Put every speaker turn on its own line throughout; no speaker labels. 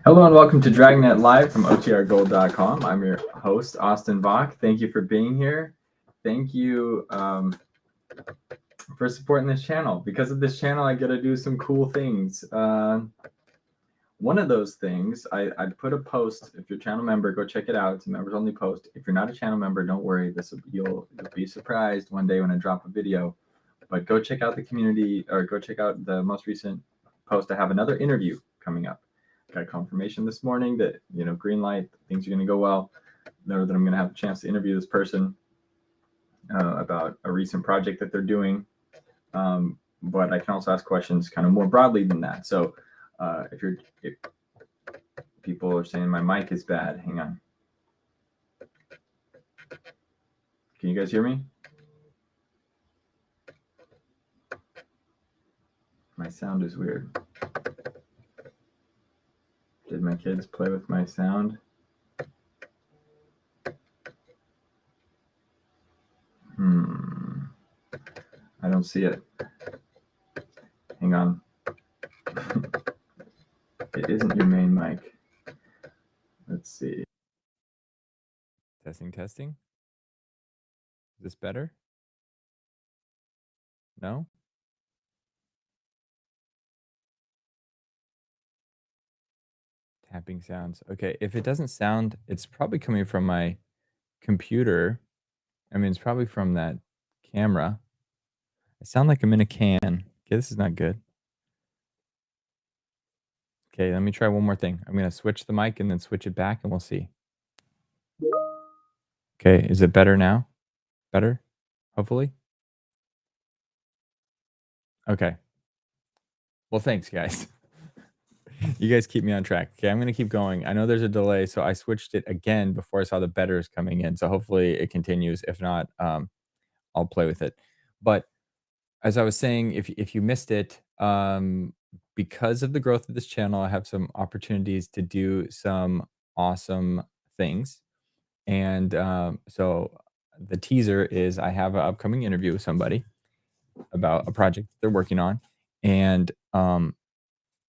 Hello and welcome to Dragnet Live from OTRGold.com. I'm your host, Austin Bach. Thank you for being here. Thank you for supporting this channel. Because of this channel, I get to do some cool things. One of those things, I put a post. If you're a channel member, go check it out. It's a members only post. If you're not a channel member, don't worry. You'll be surprised one day when I drop a video. But go check out the community, or go check out the most recent post. I have another interview coming up. Got confirmation this morning that, green light, things are going to go well. Know that I'm going to have a chance to interview this person about a recent project that they're doing. But I can also ask questions kind of more broadly than that. So if people are saying my mic is bad, hang on. Can you guys hear me? My sound is weird. Did my kids play with my sound? I don't see it. Hang on. It isn't your main mic. Let's see.
Testing. Is this better? No? Tapping sounds. Okay, if it doesn't sound, it's probably coming from my computer. I mean, it's probably from that camera. I sound like I'm in a can. Okay, this is not good. Okay, let me try one more thing. I'm going to switch the mic and then switch it back and we'll see. Okay, is it better now? Better? Hopefully? Okay. Well, thanks, guys. You guys keep me on track. Okay, I'm going to keep going. I know there's a delay, so I switched it again before I saw the betters coming in. So hopefully it continues. If not, I'll play with it. But as I was saying, if you missed it, because of the growth of this channel, I have some opportunities to do some awesome things. And so the teaser is I have an upcoming interview with somebody about a project they're working on. And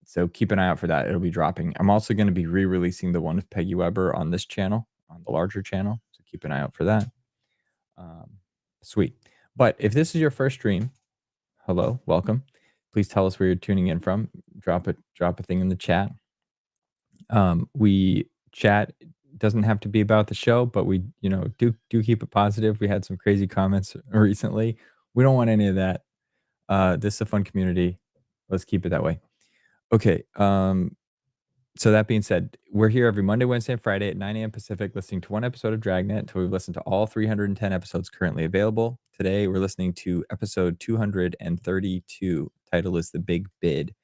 so keep an eye out for that. It'll be dropping. I'm also going to be re-releasing the one with Peggy Weber on this channel, on the larger channel. So keep an eye out for that. Sweet. But if this is your first stream, hello, welcome. Please tell us where you're tuning in from. Drop a thing in the chat. We chat doesn't have to be about the show, but we, do keep it positive. We had some crazy comments recently. We don't want any of that. This is a fun community. Let's keep it that way. Okay. So that being said, we're here every Monday, Wednesday, and Friday at 9 a.m. Pacific, listening to one episode of Dragnet until we've listened to all 310 episodes currently available. Today, we're listening to episode 232. Title is The Big Bid.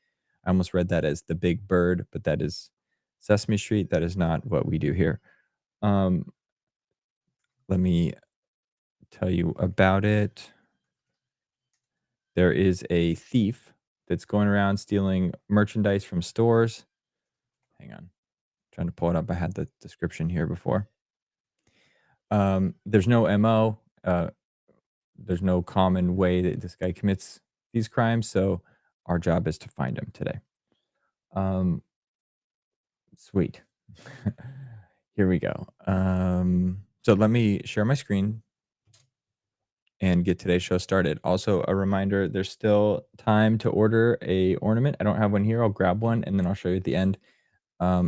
I almost read that as The Big Bird, but that is Sesame Street. That is not what we do here. Let me tell you about it. There is a thief that's going around stealing merchandise from stores. Hang on. Trying to pull it up. I had the description here before. There's no MO. There's no common way that this guy commits these crimes. So our job is to find him today. Sweet. Here we go. So let me share my screen and get today's show started. Also, a reminder, there's still time to order a ornament. I don't have one here. I'll grab one and then I'll show you at the end.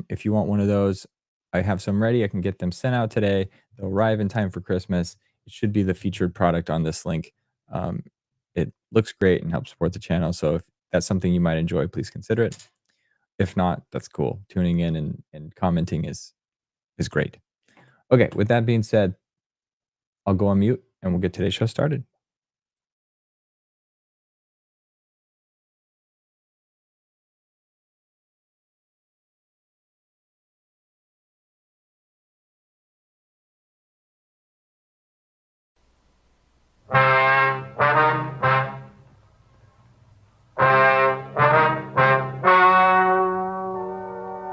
If you want one of those, I have some ready. I can get them sent out today. They'll arrive in time for Christmas. It should be the featured product on this link. It looks great and helps support the channel. So if that's something you might enjoy, please consider it. If not, that's cool. Tuning in and commenting is great. Okay, with that being said, I'll go on mute and we'll get today's show started.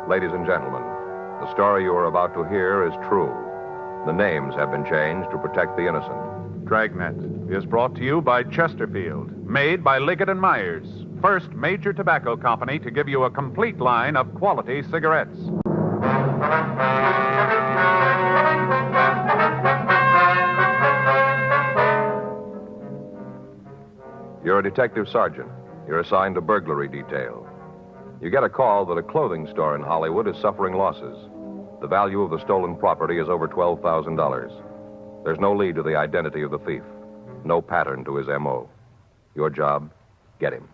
Ladies and gentlemen, the story you are about to hear is true. The names have been changed to protect the innocent.
Dragnet is brought to you by Chesterfield, made by Liggett & Myers, first major tobacco company to give you a complete line of quality cigarettes.
You're a detective sergeant. You're assigned to burglary detail. You get a call that a clothing store in Hollywood is suffering losses. The value of the stolen property is over $12,000. There's no lead to the identity of the thief, no pattern to his M.O. Your job, get him.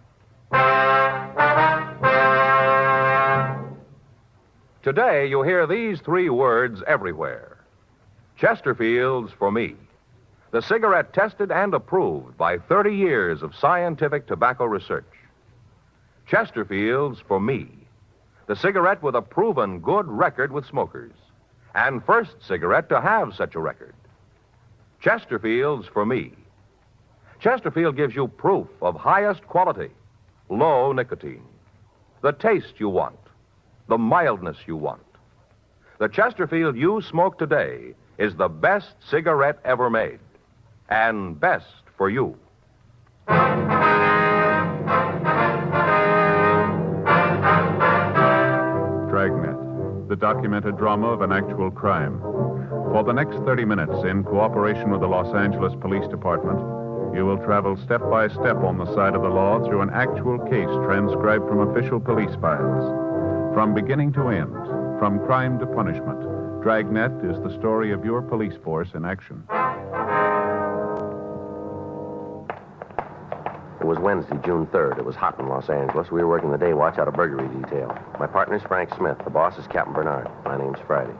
Today, you'll hear these three words everywhere. Chesterfield's for me. The cigarette tested and approved by 30 years of scientific tobacco research. Chesterfield's for me. The cigarette with a proven good record with smokers. And first cigarette to have such a record. Chesterfield's for me. Chesterfield gives you proof of highest quality, low nicotine. The taste you want, the mildness you want. The Chesterfield you smoke today is the best cigarette ever made. And best for you.
Dragnet, the documented drama of an actual crime. For the next 30 minutes, in cooperation with the Los Angeles Police Department, you will travel step by step on the side of the law through an actual case transcribed from official police files. From beginning to end, from crime to punishment, Dragnet is the story of your police force in action.
It was Wednesday, June 3rd. It was hot in Los Angeles. We were working the day watch out of burglary detail. My partner's Frank Smith. The boss is Captain Bernard. My name's Friday.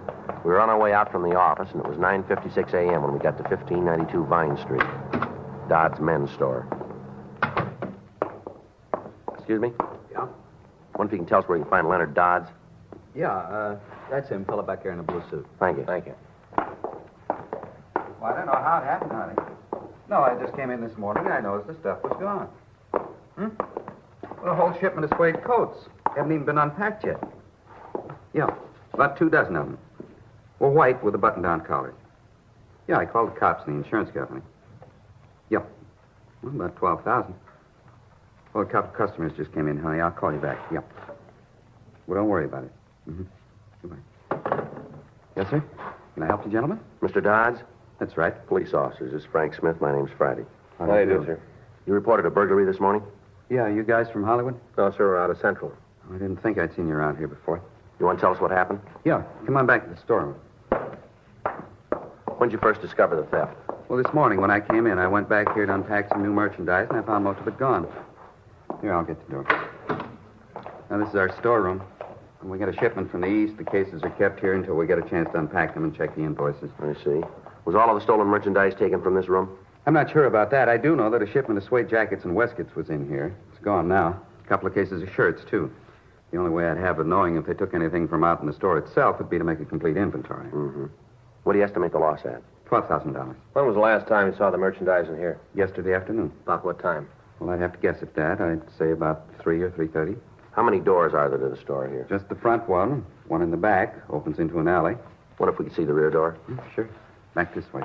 We were on our way out from the office, and it was 9:56 a.m. when we got to 1592 Vine Street, Dodd's men's store. Excuse me?
Yeah?
Wonder if you can tell us where you can find Leonard Dodds?
Yeah, that's him, fella back there in the blue suit.
Thank you. Thank you.
Well, I don't know how it happened, honey. No, I just came in this morning and I noticed the stuff was gone. Well, the whole shipment of suede coats haven't even been unpacked yet. Yeah, about 24 of them. Were white with a button-down collar. Yeah, I called the cops and the insurance company. Yeah, well, about 12,000. Well, a couple of customers just came in, honey. I'll call you back. Yeah. Well, don't worry about it. Goodbye. Yes, sir? Can I help you, gentlemen?
Mr. Dodds?
That's right.
Police officers. This is Frank Smith. My name's Friday.
How do you do,
sir? You reported a burglary this morning?
Yeah, you guys from Hollywood?
No, sir. We're out of Central.
I didn't think I'd seen you around here before.
You want to tell us what happened?
Yeah, come on back to the storeroom.
When did you first discover the theft?
Well, this morning when I came in, I went back here to unpack some new merchandise, and I found most of it gone. Here, I'll get the door. Now, this is our storeroom. When we get a shipment from the east, the cases are kept here until we get a chance to unpack them and check the invoices.
I see. Was all of the stolen merchandise taken from this room?
I'm not sure about that. I do know that a shipment of suede jackets and waistcoats was in here. It's gone now. A couple of cases of shirts, too. The only way I'd have of knowing if they took anything from out in the store itself would be to make a complete inventory.
Mm-hmm. What do you estimate the loss at?
$12,000.
When was the last time you saw the merchandise in here?
Yesterday afternoon.
About what time?
Well, I'd have to guess at that. I'd say about 3 or 3:30.
How many doors are there to the store here?
Just the front one in the back, opens into an alley.
What if we could see the rear door?
Sure. Back this way.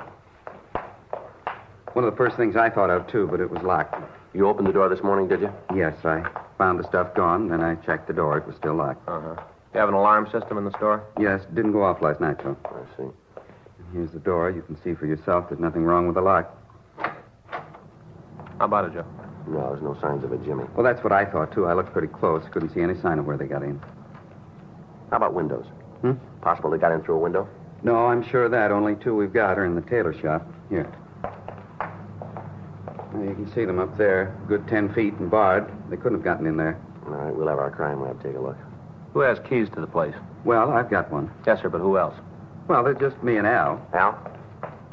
One of the first things I thought of, too, but it was locked.
You opened the door this morning, did you?
Yes, I found the stuff gone, then I checked the door. It was still locked.
Uh-huh. You have an alarm system in the store?
Yes, didn't go off last night, though.
I see.
Here's the door. You can see for yourself there's nothing wrong with the lock.
How about it, Joe? No, there's no signs of it, Jimmy.
Well, that's what I thought, too. I looked pretty close. Couldn't see any sign of where they got in.
How about windows? Possible they got in through a window?
No, I'm sure of that. Only 2 we've got are in the tailor shop. Here. Well, you can see them up there. Good 10 feet and barred. They couldn't have gotten in there.
All right, we'll have our crime lab take a look.
Who has keys to the place?
Well, I've got one.
Yes, sir, but who else?
Well, they're just me and Al.
Al?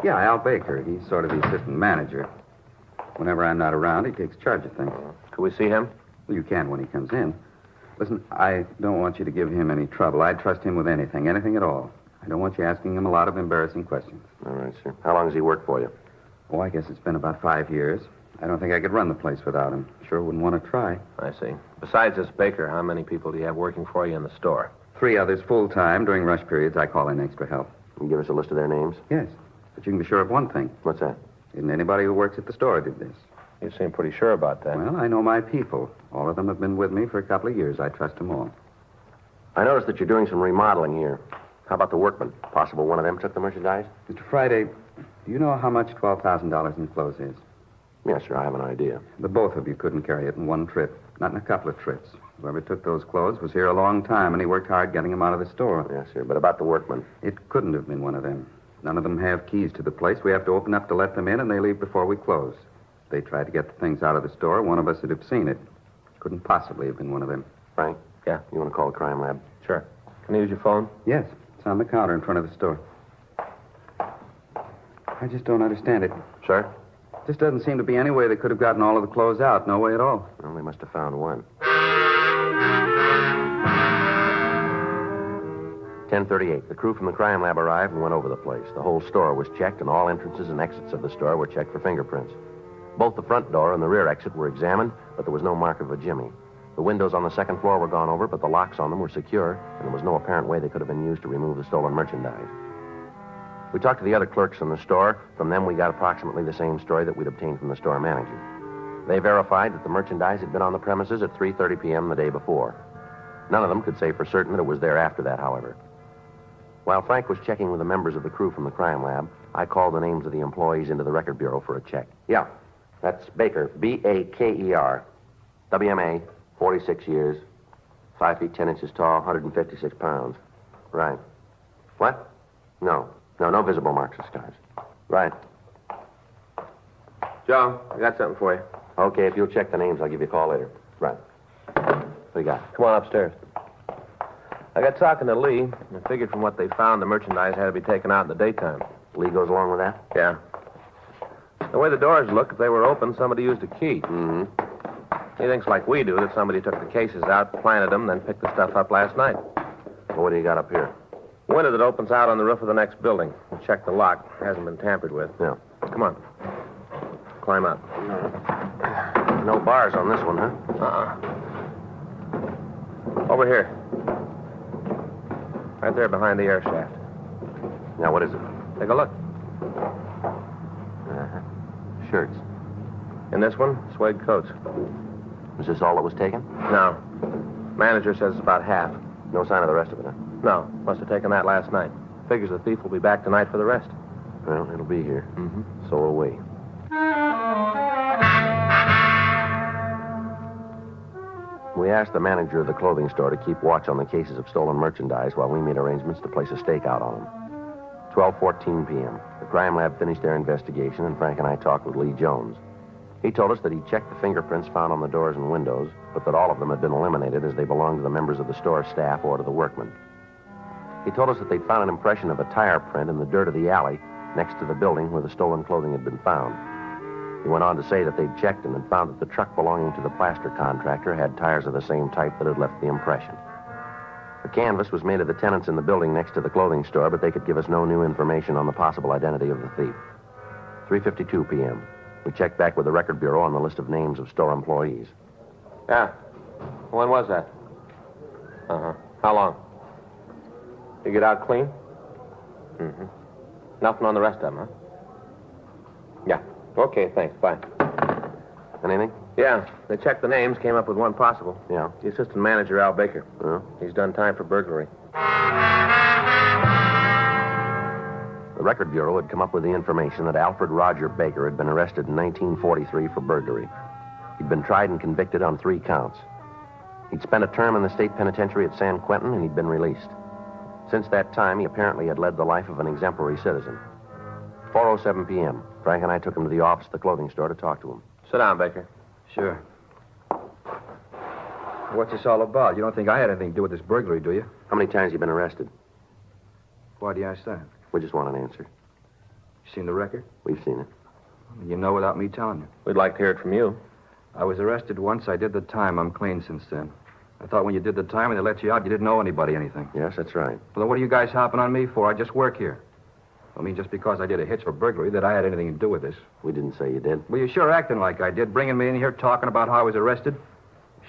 Yeah, Al Baker. He's sort of the assistant manager. Whenever I'm not around, he takes charge of things.
Could we see him?
Well, you can when he comes in. Listen, I don't want you to give him any trouble. I'd trust him with anything at all. I don't want you asking him a lot of embarrassing questions.
All right, sir. How long has he worked for you?
Oh, I guess it's been about 5 years. I don't think I could run the place without him. Sure wouldn't want to try.
I see. Besides this Baker, how many people do you have working for you in the store?
3 others full-time. During rush periods, I call in extra help.
You give us a list of their names?
Yes. But you can be sure of one thing.
What's that?
Isn't anybody who works at the store did this.
You seem pretty sure about that.
Well, I know my people. All of them have been with me for a couple of years. I trust them all.
I noticed that you're doing some remodeling here. How about the workmen? Possible one of them took the merchandise?
Mr. Friday, do you know how much $12,000 in clothes is?
Yes, sir, I have an idea.
The both of you couldn't carry it in one trip. Not in a couple of trips. Whoever took those clothes was here a long time, and he worked hard getting them out of the store.
Yes, sir, but about the workmen?
It couldn't have been one of them. None of them have keys to the place. We have to open up to let them in, and they leave before we close. If they tried to get the things out of the store, one of us would have seen it. Couldn't possibly have been one of them.
Frank?
Yeah.
You want to call the crime lab?
Sure. Can I use your phone?
Yes, it's on the counter in front of the store. I just don't understand it.
Sir?
Just doesn't seem to be any way they could have gotten all of the clothes out. No way at all.
Well, they must have found one. 10:38. The crew from the crime lab arrived and went over the place. The whole store was checked, and all entrances and exits of the store were checked for fingerprints. Both the front door and the rear exit were examined, but there was no mark of a jimmy. The windows on the second floor were gone over, but the locks on them were secure, and there was no apparent way they could have been used to remove the stolen merchandise. We talked to the other clerks in the store. From them, we got approximately the same story that we'd obtained from the store manager. They verified that the merchandise had been on the premises at 3:30 p.m. the day before. None of them could say for certain that it was there after that, however. While Frank was checking with the members of the crew from the crime lab, I called the names of the employees into the record bureau for a check. Yeah, that's Baker, B-A-K-E-R. WMA, 46 years, 5 feet 10 inches tall, 156 pounds. Right. What? No, no visible marks or scars. Right.
Joe, I got something for you.
Okay, if you'll check the names, I'll give you a call later. Right. What do you got?
Come on upstairs. I got talking to Lee, and I figured from what they found, the merchandise had to be taken out in the daytime.
Lee goes along with that?
Yeah. The way the doors look, if they were open, somebody used a key.
Mm-hmm.
He thinks like we do, that somebody took the cases out, planted them, then picked the stuff up last night.
Well, what do you got up here?
Window that opens out on the roof of the next building. We checked the lock. It hasn't been tampered with.
Yeah.
Come on. Climb up.
No bars on this one, huh?
Over here. Right there behind the air shaft.
Now, what is it?
Take a look.
Uh-huh. Shirts.
In this one, suede coats.
Is this all that was taken?
No. Manager says it's about half.
No sign of the rest of it, huh?
No. Must have taken that last night. Figures the thief will be back tonight for the rest.
Well, it'll be here.
Mm-hmm.
So will we. We asked the manager of the clothing store to keep watch on the cases of stolen merchandise while we made arrangements to place a stakeout on them. 12:14 p.m. The crime lab finished their investigation, and Frank and I talked with Lee Jones. He told us that he checked the fingerprints found on the doors and windows, but that all of them had been eliminated as they belonged to the members of the store staff or to the workmen. He told us that they'd found an impression of a tire print in the dirt of the alley next to the building where the stolen clothing had been found. He went on to say that they'd checked and had found that the truck belonging to the plaster contractor had tires of the same type that had left the impression. The canvass was made of the tenants in the building next to the clothing store, but they could give us no new information on the possible identity of the thief. 3:52 p.m. We checked back with the record bureau on the list of names of store employees.
Yeah. When was that? Uh-huh. How long? You get out clean? Mm-hmm. Nothing on the rest of them, huh? Yeah. Okay, thanks. Bye.
Anything?
Yeah. They checked the names, came up with one possible.
Yeah.
The assistant manager, Al Baker.
Yeah.
He's done time for burglary.
The record bureau had come up with the information that Alfred Roger Baker had been arrested in 1943 for burglary. He'd been tried and convicted on 3 counts. He'd spent a term in the state penitentiary at San Quentin, and he'd been released. Since that time, he apparently had led the life of an exemplary citizen. 4:07 p.m. Frank and I took him to the office of the clothing store to talk to him.
Sit down, Baker.
Sure. What's this all about? You don't think I had anything to do with this burglary, do you?
How many times have you been arrested?
Why do you ask that?
We just want an answer.
You seen the record?
We've seen it.
You know without me telling you.
We'd like to hear it from you.
I was arrested once. I did the time. I'm clean since then. I thought when you did the time and they let you out, you didn't owe anybody anything.
Yes, that's right.
Well, then what are you guys hopping on me for? I just work here. I mean, just because I did a hitch for burglary, that I had anything to do with this.
We didn't say you did.
Well, you're sure acting like I did, bringing me in here talking about how I was arrested.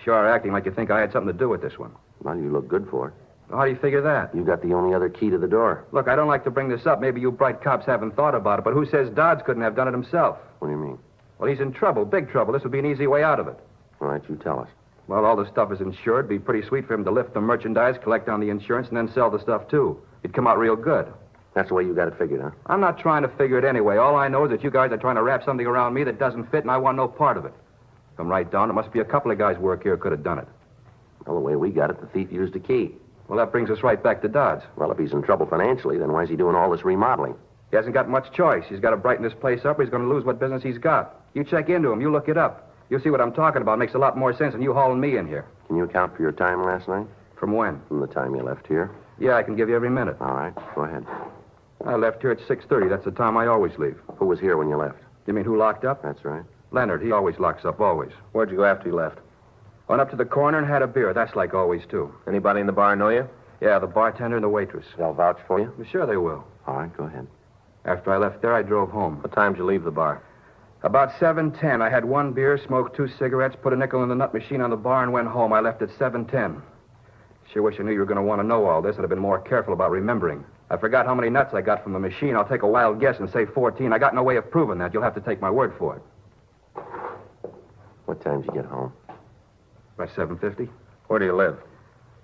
Sure acting like you think I had something to do with this one.
Well, you look good for it.
How do you figure that?
You got the only other key to the door.
Look, I don't like to bring this up. Maybe you bright cops haven't thought about it, but who says Dodds couldn't have done it himself?
What do you mean?
Well, he's in trouble, big trouble. This would be an easy way out of it.
All right, you tell us.
Well, all the stuff is insured. It'd be pretty sweet for him to lift the merchandise, collect on the insurance, and then sell the stuff, too. It'd come out real good.
That's the way you got it figured, huh?
I'm not trying to figure it anyway. All I know is that you guys are trying to wrap something around me that doesn't fit, and I want no part of it. Come right down, it must be a couple of guys' work here could have done it.
Well, the way we got it, the thief used a key.
Well, that brings us right back to Dodds.
Well, if he's in trouble financially, then why is he doing all this remodeling?
He hasn't got much choice. He's got to brighten this place up or he's going to lose what business he's got. You check into him. You look it up. You'll see what I'm talking about. It makes a lot more sense than you hauling me in here.
Can you account for your time last night?
From when?
From the time you left here.
Yeah, I can give you every minute.
All right, go ahead.
I left here at 6:30. That's the time I always leave.
Who was here when you left?
You mean who locked up?
That's right.
Leonard. He always locks up, always.
Where'd you go after you left?
Went up to the corner and had a beer. That's like always, too.
Anybody in the bar know you?
Yeah, the bartender and the waitress.
They'll vouch for you?
Well, sure they will.
All right, go ahead.
After I left there, I drove home.
What time did you leave the bar?
About 7:10. I had one beer, smoked 2 cigarettes, put a nickel in the nut machine on the bar, and went home. I left at 7:10. Sure wish I knew you were going to want to know all this. I'd have been more careful about remembering. I forgot how many nuts I got from the machine. I'll take a wild guess and say 14. I got no way of proving that. You'll have to take my word for it.
What time did you get home?
About 7:50.
Where do you live?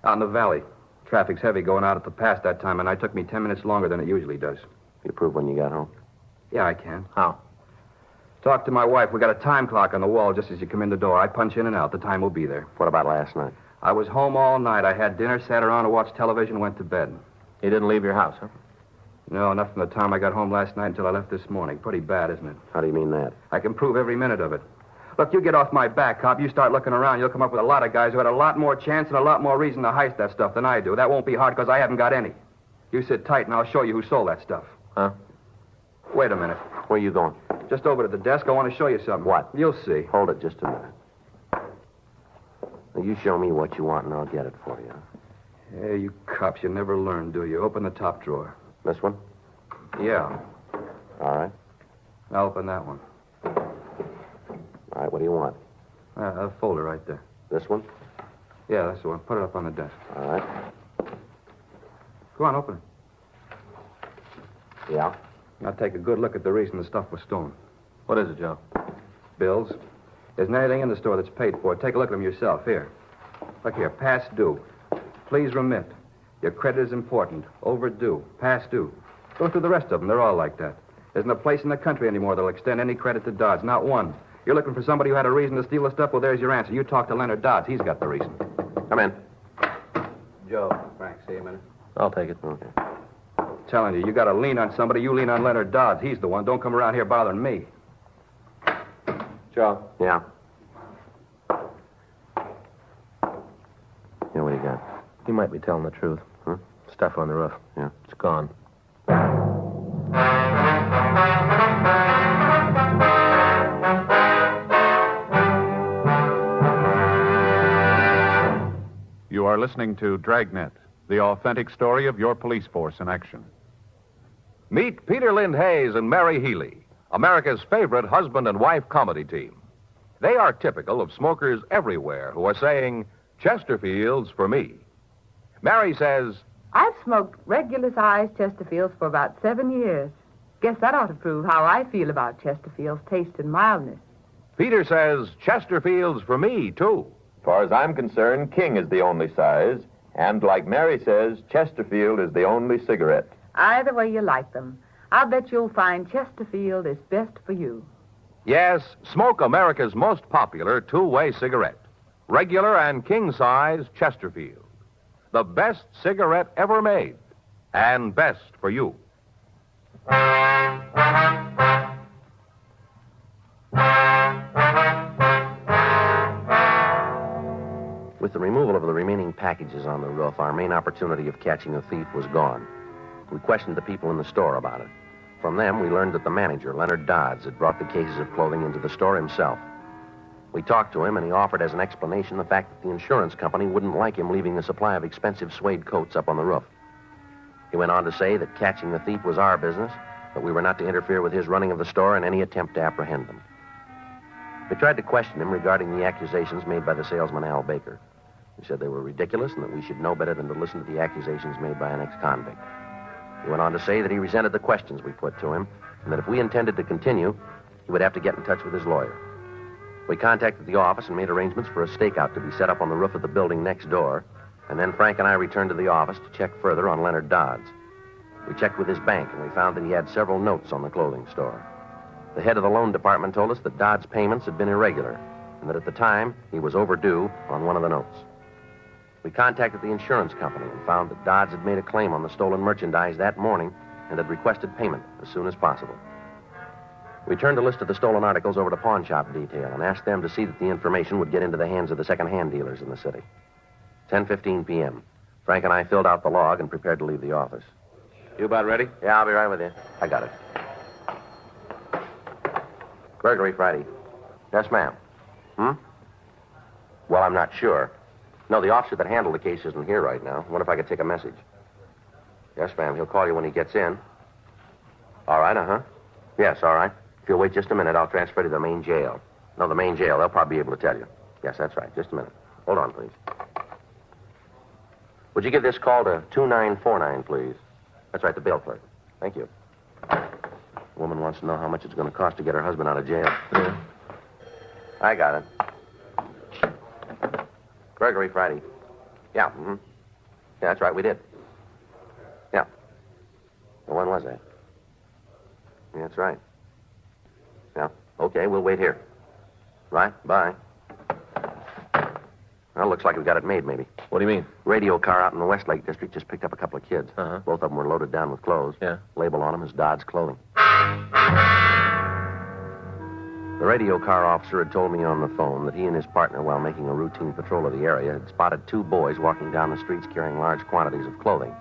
Out in the valley. Traffic's heavy going out at the pass that time, and it took me 10 minutes longer than it usually does.
You prove when you got home?
Yeah, I can.
How?
Talk to my wife. We got a time clock on the wall just as you come in the door. I punch in and out. The time will be there.
What about last night?
I was home all night. I had dinner, sat around and watched television, and went to bed.
You didn't leave your house, huh?
No, not from the time I got home last night until I left this morning. Pretty bad, isn't it?
How do you mean that?
I can prove every minute of it. Look, you get off my back, cop. You start looking around, you'll come up with a lot of guys who had a lot more chance and a lot more reason to heist that stuff than I do. That won't be hard because I haven't got any. You sit tight and I'll show you who sold that stuff.
Huh?
Wait a minute.
Where are you going?
Just over to the desk. I want to show you something.
What?
You'll see.
Hold it just a minute. Now, you show me what you want and I'll get it for you.
Hey, you cops, you never learn, do you? Open the top drawer.
This one?
Yeah.
All right.
Now open that one.
All right, what do you want?
A folder right there.
This one?
Yeah, that's the one. Put it up on the desk.
All right.
Go on, open it.
Yeah?
Now take a good look at the reason the stuff was stolen.
What is it, Joe?
Bills. There isn't anything in the store that's paid for. Take a look at them yourself. Here. Look here. Past due. Please remit. Your credit is important. Overdue. Past due. Go through the rest of them. They're all like that. There isn't a place in the country anymore that'll extend any credit to Dodds. Not one. You're looking for somebody who had a reason to steal the stuff? Well, there's your answer. You talk to Leonard Dodds. He's got the reason.
Come in.
Joe, Frank, see you a minute.
I'll take it.
Okay.
Telling you, you got to lean on somebody. You lean on Leonard Dodds. He's the one. Don't come around here bothering me.
Joe?
Yeah? Yeah, what do you got?
He might be telling the truth.
Huh?
Stuff on the roof.
Yeah.
It's gone.
You are listening to Dragnet, the authentic story of your police force in action.
Meet Peter Lind Hayes and Mary Healy, America's favorite husband and wife comedy team. They are typical of smokers everywhere who are saying, Chesterfields for me. Mary says,
I've smoked regular-sized Chesterfields for about 7 years. Guess that ought to prove how I feel about Chesterfield's taste and mildness.
Peter says, Chesterfields for me, too.
As far as I'm concerned, King is the only size. And like Mary says, Chesterfield is the only cigarette.
Either way you like them, I'll bet you'll find Chesterfield is best for you.
Yes, smoke America's most popular two-way cigarette. Regular and king-size Chesterfield. The best cigarette ever made. And best for you.
With the removal of the remaining packages on the roof, our main opportunity of catching a thief was gone. We questioned the people in the store about it. From them, we learned that the manager, Leonard Dodds, had brought the cases of clothing into the store himself. We talked to him, and he offered as an explanation the fact that the insurance company wouldn't like him leaving the supply of expensive suede coats up on the roof. He went on to say that catching the thief was our business, but we were not to interfere with his running of the store and any attempt to apprehend him. We tried to question him regarding the accusations made by the salesman, Al Baker. He said they were ridiculous and that we should know better than to listen to the accusations made by an ex-convict. He went on to say that he resented the questions we put to him and that if we intended to continue, he would have to get in touch with his lawyer. We contacted the office and made arrangements for a stakeout to be set up on the roof of the building next door, and then Frank and I returned to the office to check further on Leonard Dodds. We checked with his bank, and we found that he had several notes on the clothing store. The head of the loan department told us that Dodds' payments had been irregular, and that at the time, he was overdue on one of the notes. We contacted the insurance company and found that Dodds had made a claim on the stolen merchandise that morning and had requested payment as soon as possible. We turned a list of the stolen articles over to pawn shop detail and asked them to see that the information would get into the hands of the second-hand dealers in the city. 10:15 p.m. Frank and I filled out the log and prepared to leave the office.
You about ready?
Yeah, I'll be right with you. I got it. Burglary Friday. Yes, ma'am. Well, I'm not sure. No, the officer that handled the case isn't here right now. I wonder if I could take a message. Yes, ma'am. He'll call you when he gets in. All right, Yes, all right. If you'll wait just a minute, I'll transfer to the main jail. No, the main jail. They'll probably be able to tell you. Yes, that's right. Just a minute. Hold on, please. Would you give this call to 2949, please? That's right, the bail clerk. Thank you. The woman wants to know how much it's going to cost to get her husband out of jail.
Yeah.
I got it. Burglary Friday. Yeah, Yeah, that's right, we did. Yeah. Well, when was that? Yeah, that's right. Yeah, okay, we'll wait here. Right, bye. Well, looks like we've got it made, maybe.
What do you mean?
Radio car out in the Westlake district just picked up a couple of kids.
Uh-huh.
Both of them were loaded down with clothes.
Yeah.
Label on them is Dodds Clothing. The radio car officer had told me on the phone that he and his partner, while making a routine patrol of the area, had spotted two boys walking down the streets carrying large quantities of clothing.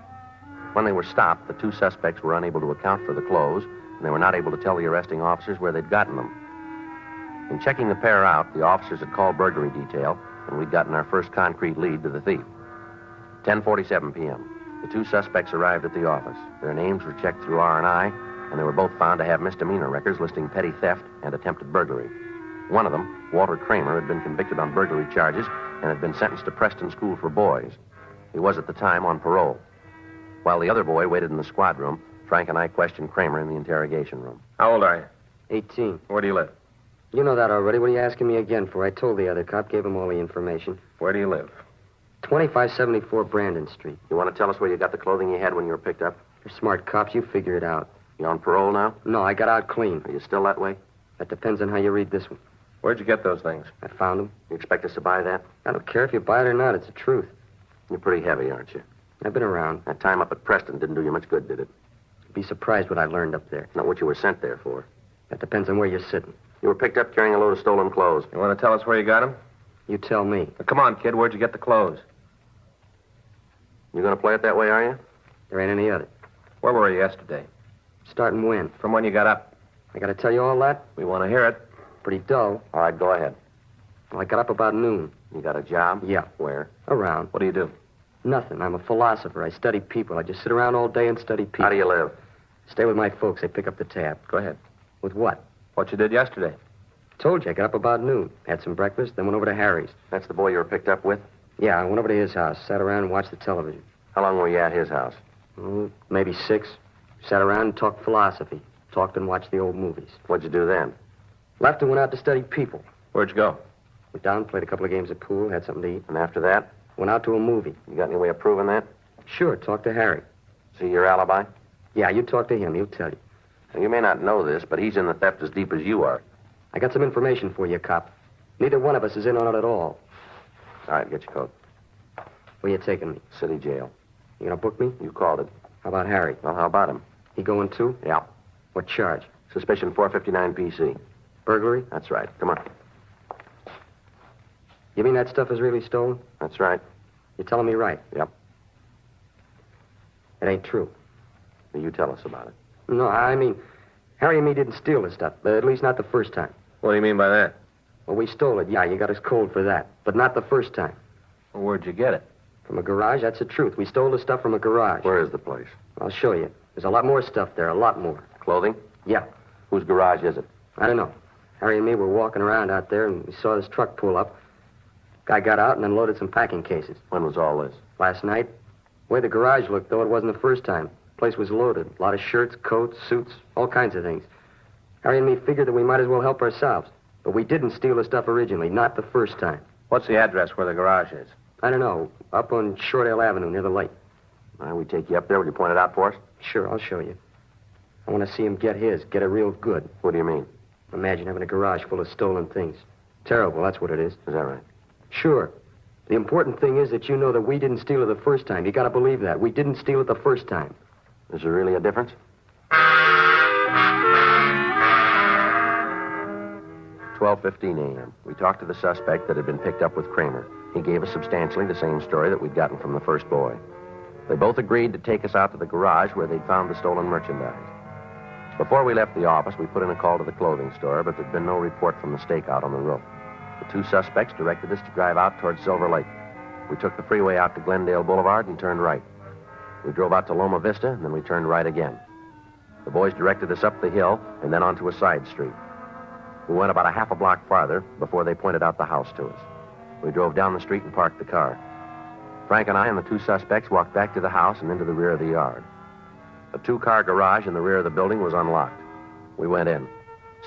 When they were stopped, the two suspects were unable to account for the clothes, and they were not able to tell the arresting officers where they'd gotten them. In checking the pair out, the officers had called burglary detail, and we'd gotten our first concrete lead to the thief. 10:47 p.m. The two suspects arrived at the office. Their names were checked through R&I, and they were both found to have misdemeanor records listing petty theft and attempted burglary. One of them, Walter Kramer, had been convicted on burglary charges and had been sentenced to Preston School for Boys. He was at the time on parole. While the other boy waited in the squad room, Frank and I questioned Kramer in the interrogation room.
How old are you?
18.
Where do you live?
You know that already. What are you asking me again for? I told the other cop, gave him all the information.
Where do you live?
2574 Brandon Street.
You want to tell us where you got the clothing you had when you were picked up?
You're smart cops. You figure it out.
You on parole now?
No, I got out clean.
Are you still that way?
That depends on how you read this one.
Where'd you get those things?
I found them.
You expect us to buy that?
I don't care if you buy it or not. It's the truth.
You're pretty heavy, aren't you?
I've been around.
That time up at Preston didn't do you much good, did it?
You'd be surprised what I learned up there.
Not what you were sent there for.
That depends on where you're sitting.
You were picked up carrying a load of stolen clothes.
You want to tell us where you got them?
You tell me.
Now, come on, kid. Where'd you get the clothes?
You going to play it that way, are you?
There ain't any other.
Where were you yesterday?
Starting when?
From when you got up?
I got to tell you all that?
We want to hear it.
Pretty dull.
All right, go ahead.
Well, I got up about noon.
You got a job?
Yeah.
Where?
Around.
What do you do?
Nothing. I'm a philosopher. I study people. I just sit around all day and study people.
How do you live?
Stay with my folks. They pick up the tab.
Go ahead.
With what?
What you did yesterday.
Told you, I got up about noon. Had some breakfast, then went over to Harry's.
That's the boy you were picked up with?
Yeah, I went over to his house, sat around and watched the television.
How long were you at his house?
Maybe 6. Sat around and talked philosophy. Talked and watched the old movies.
What'd you do then?
Left and went out to study people.
Where'd you go?
Went down, played a couple of games of pool, had something to eat.
And after that?
Went out to a movie.
You got any way of proving that?
Sure, talked to Harry.
See your alibi?
Yeah, you talk to him. He'll tell you.
Now, you may not know this, but he's in the theft as deep as you are.
I got some information for you, cop. Neither one of us is in on it at all.
All right, get your coat.
Where you taking me?
City jail.
You gonna book me?
You called it.
How about Harry?
Well, how about him?
He going too?
Yeah.
What charge?
Suspicion 459 PC.
Burglary?
That's right. Come on.
You mean that stuff is really stolen?
That's right.
You're telling me right?
Yep.
It ain't true.
You tell us about it.
No, I mean, Harry and me didn't steal this stuff. At least not the first time.
What do you mean by that?
Well, we stole it. Yeah, you got us cold for that. But not the first time.
Well, where'd you get it?
From a garage? That's the truth. We stole the stuff from a garage.
Where is the place?
I'll show you. There's a lot more stuff there. A lot more.
Clothing?
Yeah.
Whose garage is it?
I don't know. Harry and me were walking around out there, and we saw this truck pull up. Guy got out and unloaded some packing cases.
When was all this?
Last night, the way the garage looked, though, it wasn't the first time. The place was loaded. A lot of shirts, coats, suits, all kinds of things. Harry and me figured that we might as well help ourselves. But we didn't steal the stuff originally, not the first time.
What's the address where the garage is?
I don't know, up on Shortdale Avenue near the lake.
All right, we take you up there. Will you point it out for us?
Sure, I'll show you. I want to see him get his, get it real good.
What do you mean?
Imagine having a garage full of stolen things. Terrible, that's what it is.
Is that right?
Sure. The important thing is that you know that we didn't steal it the first time. You got to believe that. We didn't steal it the first time.
Is there really a difference? 12:15 a.m. We talked to the suspect that had been picked up with Kramer. He gave us substantially the same story that we'd gotten from the first boy. They both agreed to take us out to the garage where they'd found the stolen merchandise. Before we left the office, we put in a call to the clothing store, but there'd been no report from the stakeout on the roof. The two suspects directed us to drive out toward Silver Lake. We took the freeway out to Glendale Boulevard and turned right. We drove out to Loma Vista, and then we turned right again. The boys directed us up the hill and then onto a side street. We went about a half a block farther before they pointed out the house to us. We drove down the street and parked the car. Frank and I and the two suspects walked back to the house and into the rear of the yard. A two-car garage in the rear of the building was unlocked. We went in.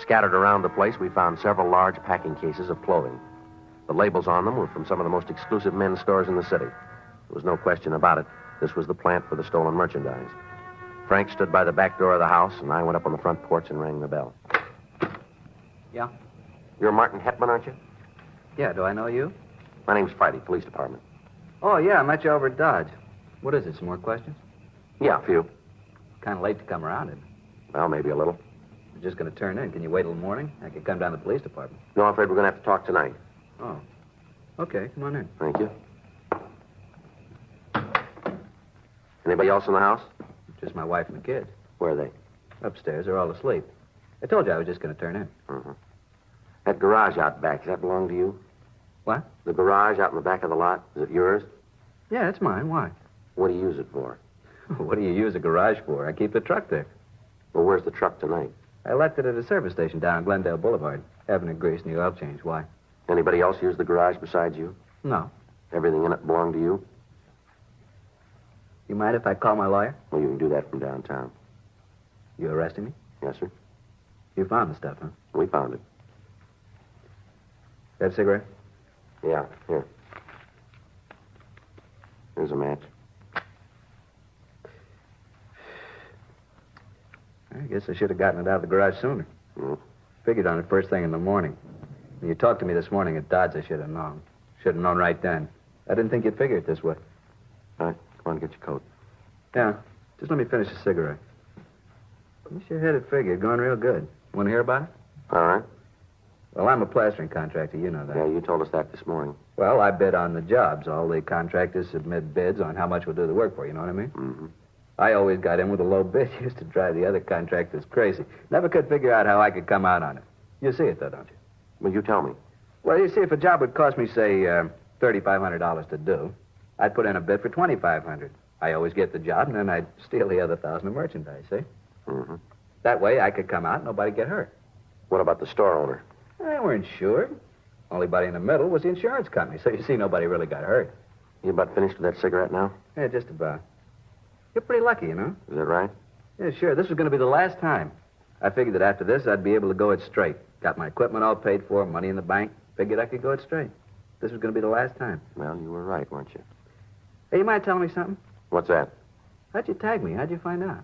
Scattered around the place, we found several large packing cases of clothing. The labels on them were from some of the most exclusive men's stores in the city. There was no question about it. This was the plant for the stolen merchandise. Frank stood by the back door of the house, and I went up on the front porch and rang the bell.
Yeah?
You're Martin Hetman, aren't you?
Yeah, do I know you?
My name's Friday, police department.
Oh, yeah, I met you over at Dodge. What is it, some more questions?
Yeah, a few.
Kind of late to come around, isn't it?
Well, maybe a little.
We're just going to turn in. Can you wait till the morning? I could come down to the police department.
No, I'm afraid we're going to have to talk tonight.
Oh. Okay, come on in.
Thank you. Anybody else in the house?
Just my wife and the kids.
Where are they?
Upstairs, they're all asleep. I told you I was just going to turn in.
Mm-hmm. That garage out back, does that belong to you?
What?
The garage out in the back of the lot, is it yours?
Yeah, it's mine. Why?
What do you use it for?
What do you use a garage for? I keep the truck there.
Well, where's the truck tonight?
I left it at a service station down on Glendale Boulevard. Having a grease and the oil change. Why?
Anybody else use the garage besides you?
No.
Everything in it belong to you?
You mind if I call my lawyer?
Well, you can do that from downtown.
You arresting me?
Yes, sir.
You found the stuff, huh?
We found it.
That cigarette?
Yeah, here. Here's a match.
I guess I should have gotten it out of the garage sooner.
Mm.
Figured on it first thing in the morning. When you talked to me this morning at Dodge, I should have known. Should have known right then. I didn't think you'd figure it this way.
All right, come on, get your coat.
Yeah, just let me finish the cigarette. You sure had it figured. Going real good. Want to hear about it?
All right.
Well, I'm a plastering contractor. You know that.
Yeah, you told us that this morning.
Well, I bid on the jobs. All the contractors submit bids on how much we'll do the work for. You know what I mean?
Mm-hmm.
I always got in with a low bid. Used to drive the other contractors crazy. Never could figure out how I could come out on it. You see it, though, don't you?
Well, you tell me.
Well, you see, if a job would cost me, say, $3,500 to do, I'd put in a bid for $2,500. I always get the job, and then I'd steal the other $1,000 of merchandise, see?
Mm-hmm.
That way, I could come out and nobody get hurt.
What about the store owner?
They weren't insured. Only body in the middle was the insurance company, so you see, nobody really got hurt.
You about finished with that cigarette now?
Yeah, just about. You're pretty lucky, you know?
Is that right?
Yeah, sure. This was going to be the last time. I figured that after this, I'd be able to go it straight. Got my equipment all paid for, money in the bank. Figured I could go it straight. This was going to be the last time.
Well, you were right, weren't you?
Hey, you mind telling me something?
What's that?
How'd you tag me? How'd you find out?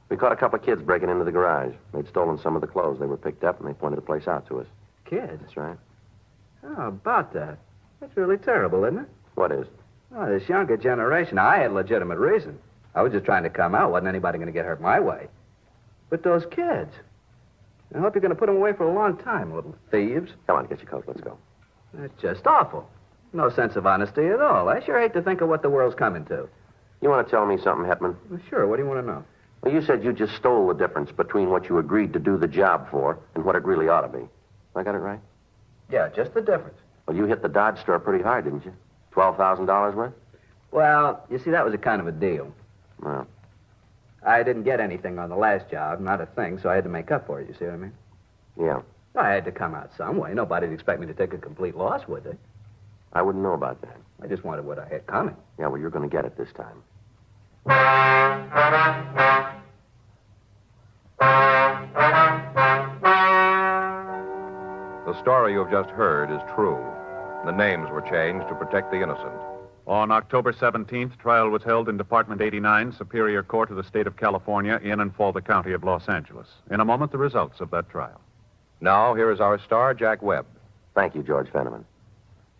We caught a couple of kids breaking into the garage. They'd stolen some of the clothes. They were picked up, and they pointed the place out to us.
Kids?
That's right.
Oh, about that. That's really terrible, isn't it?
What is?
Oh, this younger generation. I had legitimate reason. I was just trying to come out. Wasn't anybody going to get hurt my way. But those kids. I hope you're going to put them away for a long time, little thieves.
Come on, get your coat. Let's go.
That's just awful. No sense of honesty at all. I sure hate to think of what the world's coming to.
You want to tell me something, Hetman?
Well, sure. What do you want to know?
Well, you said you just stole the difference between what you agreed to do the job for and what it really ought to be. I got it right?
Yeah, just the difference.
Well, you hit the Dodge store pretty hard, didn't you? $12,000 worth?
Well, you see, that was a kind of a deal.
Well,
I didn't get anything on the last job, not a thing, so I had to make up for it, you see what I mean?
yeah.
I had to come out some way. Nobody'd expect me to take a complete loss, would they?
I wouldn't know about that.
I just wanted what I had coming.
Yeah, well, you're going to get it this time.
The story you have just heard is true. The names were changed to protect the innocent.
On October 17th, trial was held in Department 89, Superior Court of the State of California, in and for the County of Los Angeles. In a moment, the results of that trial.
Now, here is our star, Jack Webb.
Thank you, George Fenneman.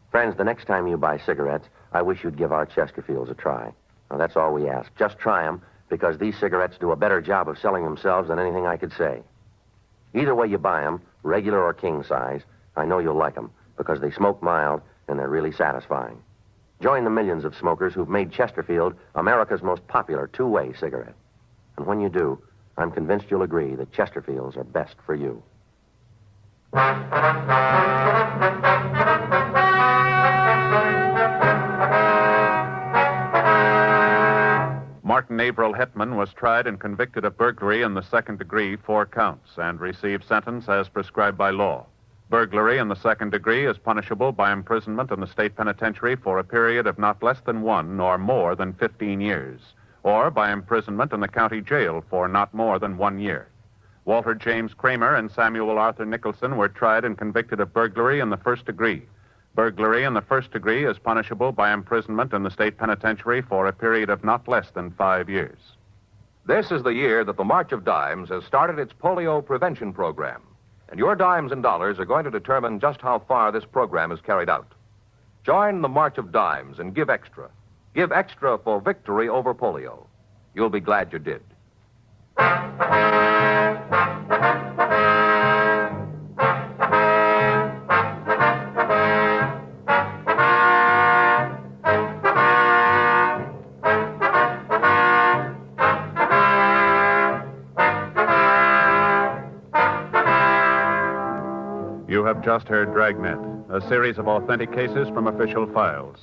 Friends, the next time you buy cigarettes, I wish you'd give our Chesterfields a try. Now, that's all we ask. Just try them, because these cigarettes do a better job of selling themselves than anything I could say. Either way you buy them, regular or king size, I know you'll like them, because they smoke mild and they're really satisfying. Join the millions of smokers who've made Chesterfield America's most popular two-way cigarette. And when you do, I'm convinced you'll agree that Chesterfields are best for you.
Martin Averill Hetman was tried and convicted of burglary in the second degree, 4 counts, and received sentence as prescribed by law. Burglary in the second degree is punishable by imprisonment in the state penitentiary for a period of not less than 1 nor more than 15 years, or by imprisonment in the county jail for not more than 1 year. Walter James Kramer and Samuel Arthur Nicholson were tried and convicted of burglary in the first degree. Burglary in the first degree is punishable by imprisonment in the state penitentiary for a period of not less than 5 years.
This is the year that the March of Dimes has started its polio prevention program. And your dimes and dollars are going to determine just how far this program is carried out. Join the March of Dimes and give extra. Give extra for victory over polio. You'll be glad you did.
You have just heard Dragnet, a series of authentic cases from official files.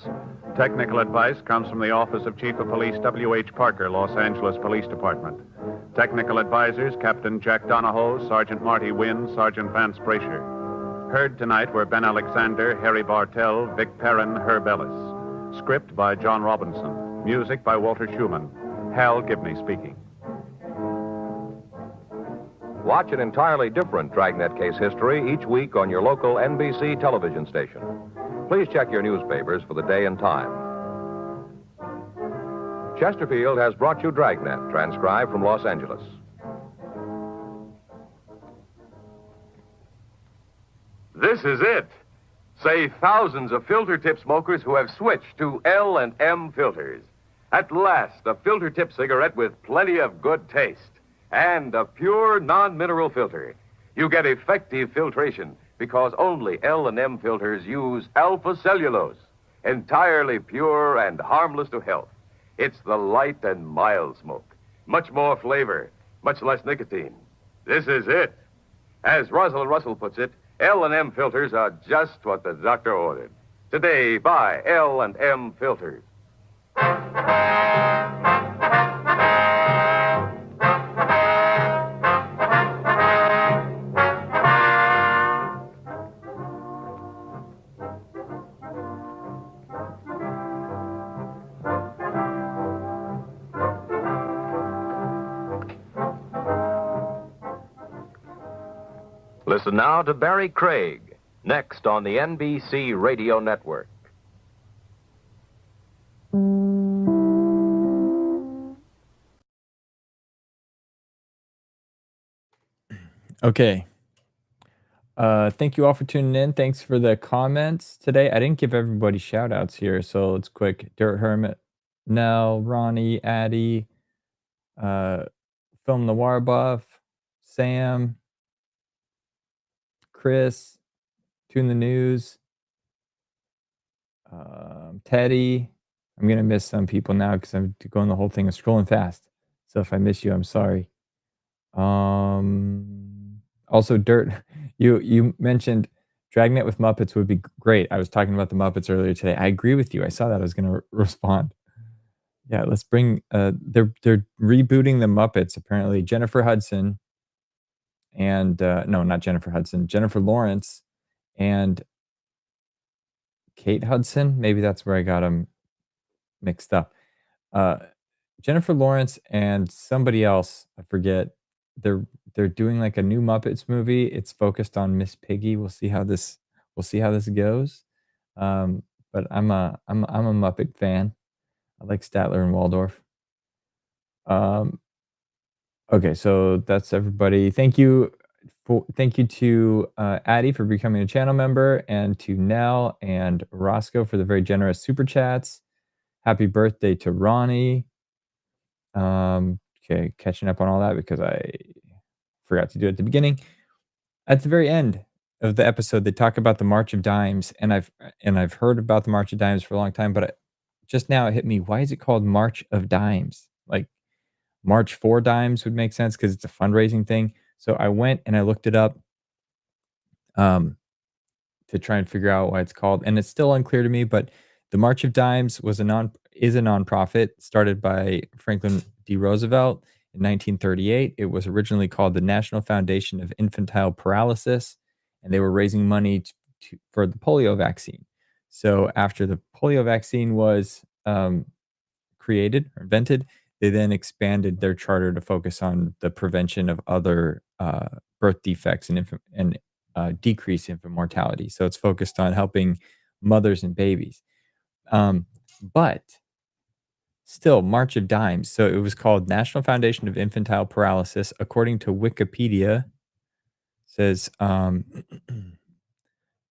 Technical advice comes from the Office of Chief of Police W.H. Parker, Los Angeles Police Department. Technical advisors, Captain Jack Donahoe, Sergeant Marty Wynn, Sergeant Vance Brasher. Heard tonight were Ben Alexander, Harry Bartell, Vic Perrin, Herb Ellis. Script by John Robinson. Music by Walter Schumann. Hal Gibney speaking.
Watch an entirely different Dragnet case history each week on your local NBC television station. Please check your newspapers for the day and time. Chesterfield has brought you Dragnet, transcribed from Los Angeles.
This is it. Say thousands of filter tip smokers who have switched to L&M filters. At last, a filter tip cigarette with plenty of good taste. And a pure, non-mineral filter. You get effective filtration because only L&M filters use alpha cellulose, entirely pure and harmless to health. It's the light and mild smoke. Much more flavor, much less nicotine. This is it. As Rosalind Russell puts it, L&M filters are just what the doctor ordered. Today, buy L&M filters.
Listen now to Barry Craig, next on the NBC Radio Network.
Okay. Thank you all for tuning in. Thanks for the comments today. I didn't give everybody shout outs here, so it's quick. Dirt Hermit, Nell, Ronnie, Addie, Film Noir Buff, Sam, Chris, Tune the News, Teddy. I'm going to miss some people now because I'm going the whole thing and scrolling fast. So if I miss you, I'm sorry. Also, Dirt, you mentioned Dragnet with Muppets would be great. I was talking about the Muppets earlier today. I agree with you. I saw that. I was going to respond. Yeah, let's bring. They're rebooting the Muppets. Apparently, Jennifer Hudson and no, not Jennifer Hudson. Jennifer Lawrence and Kate Hudson. Maybe that's where I got them mixed up. Jennifer Lawrence and somebody else, I forget. They're doing like a new Muppets movie. It's focused on Miss Piggy. We'll see how this goes. But I'm a Muppet fan. I like Statler and Waldorf. Okay, so that's everybody. Thank you to Addie for becoming a channel member, and to Nell and Roscoe for the very generous super chats. Happy birthday to Ronnie. Okay, catching up on all that because I forgot to do it at the beginning. At the very end of the episode, they talk about the March of Dimes, and I've heard about the March of Dimes for a long time, but just now it hit me. Why is it called March of Dimes? Like March for Dimes would make sense because it's a fundraising thing. So I went and I looked it up to try and figure out why it's called, and it's still unclear to me. But the March of Dimes is a nonprofit started by Franklin D. Roosevelt in 1938. It was originally called the National Foundation of Infantile Paralysis, and they were raising money for the polio vaccine. So after the polio vaccine was created or invented, they then expanded their charter to focus on the prevention of other birth defects and decrease infant mortality. So it's focused on helping mothers and babies. But still, March of Dimes. So it was called National Foundation of Infantile Paralysis. According to Wikipedia, says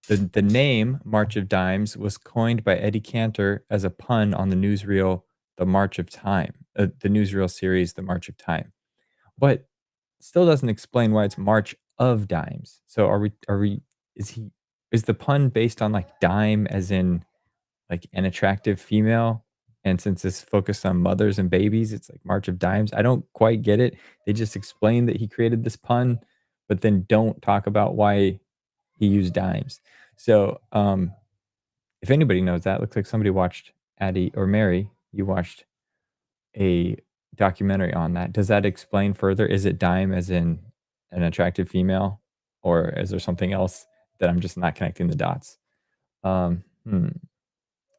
the name March of Dimes was coined by Eddie Cantor as a pun on the newsreel The March of Time, the newsreel series The March of Time. But still doesn't explain why it's March of Dimes. So is the pun based on like dime as in like an attractive female? And since it's focused on mothers and babies, it's like March of Dimes. I don't quite get it. They just explain that he created this pun, but then don't talk about why he used dimes. So if anybody knows that, looks like somebody watched Addie or Mary, you watched a documentary on that. Does that explain further? Is it dime as in an attractive female, or is there something else that I'm just not connecting the dots?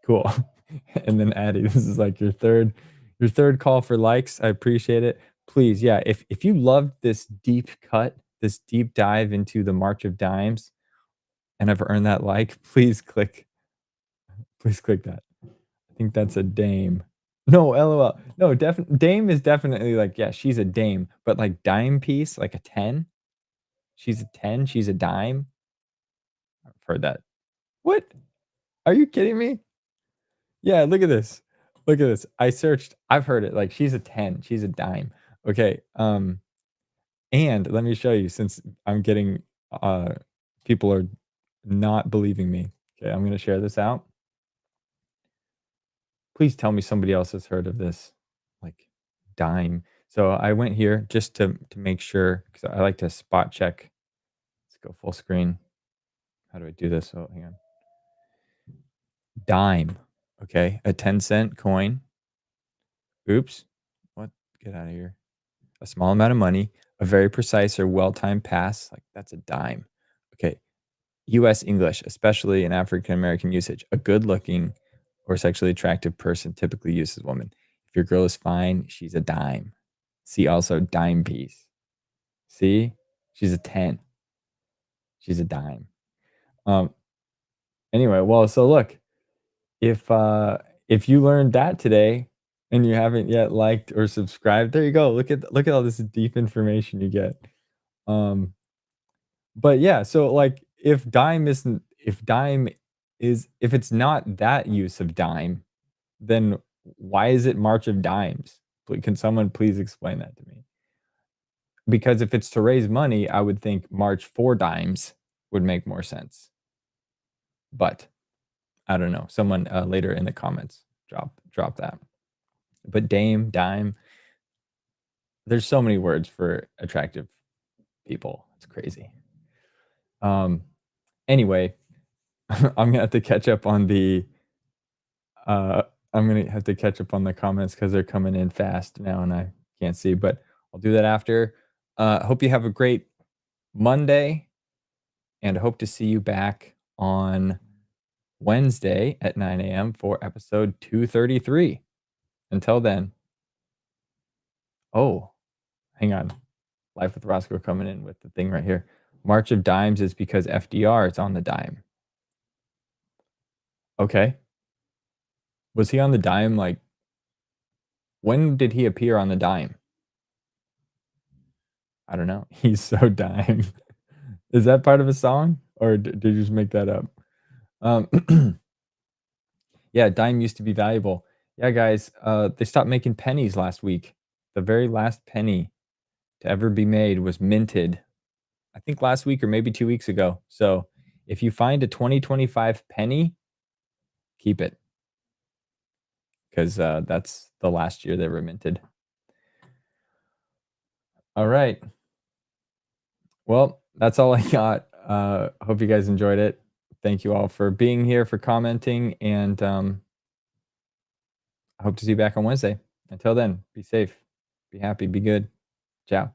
Cool. And then Addie, this is like your third call for likes. I appreciate it. Please, yeah, if you loved this deep cut, this deep dive into the March of Dimes, and I've earned that like, please click that. I think that's a dame. No, LOL. No, dame is definitely like, yeah, she's a dame, but like dime piece, like a 10. She's a 10, she's a dime. I've heard that. What? Are you kidding me? Yeah, look at this. Look at this. I searched. I've heard it. Like she's a 10, she's a dime. Okay. And let me show you, since I'm getting people are not believing me. Okay, I'm gonna share this out. Please tell me somebody else has heard of this, like dime. So I went here just to make sure, because I like to spot check. Let's go full screen. How do I do this? Oh, hang on. Dime. Okay, a 10-cent coin. Oops. What? Get out of here. A small amount of money, a very precise or well-timed pass. Like that's a dime. Okay. U.S. English, especially in African American usage. A good-looking or sexually attractive person typically uses woman. If your girl is fine, she's a dime. See also dime piece. See? She's a 10. She's a dime. Anyway, well, so look, if you learned that today and you haven't yet liked or subscribed, there you go. Look at all this deep information you get. But yeah, so like if it's not that use of dime, then why is it March of Dimes? Can someone please explain that to me? Because if it's to raise money, I would think March for Dimes would make more sense. But I don't know. Someone later in the comments drop that. But dame, dime, there's so many words for attractive people. It's crazy. Anyway, I'm gonna have to catch up on the comments because they're coming in fast now and I can't see, but I'll do that after. Hope you have a great Monday, and hope to see you back on Wednesday at 9 a.m. for episode 233. Until then. Oh, hang on. Life with Roscoe coming in with the thing right here. March of Dimes is because FDR is on the dime. Okay. Was he on the dime? Like, when did he appear on the dime? I don't know. He's so dime. Is that part of a song? Or did you just make that up? Yeah, dime used to be valuable. Yeah, guys, they stopped making pennies last week. The very last penny to ever be made was minted, I think last week or maybe 2 weeks ago. So if you find a 2025 penny, keep it. Because that's the last year they were minted. All right. Well, that's all I got. Hope you guys enjoyed it. Thank you all for being here, for commenting, and I hope to see you back on Wednesday. Until then, be safe, be happy, be good. Ciao.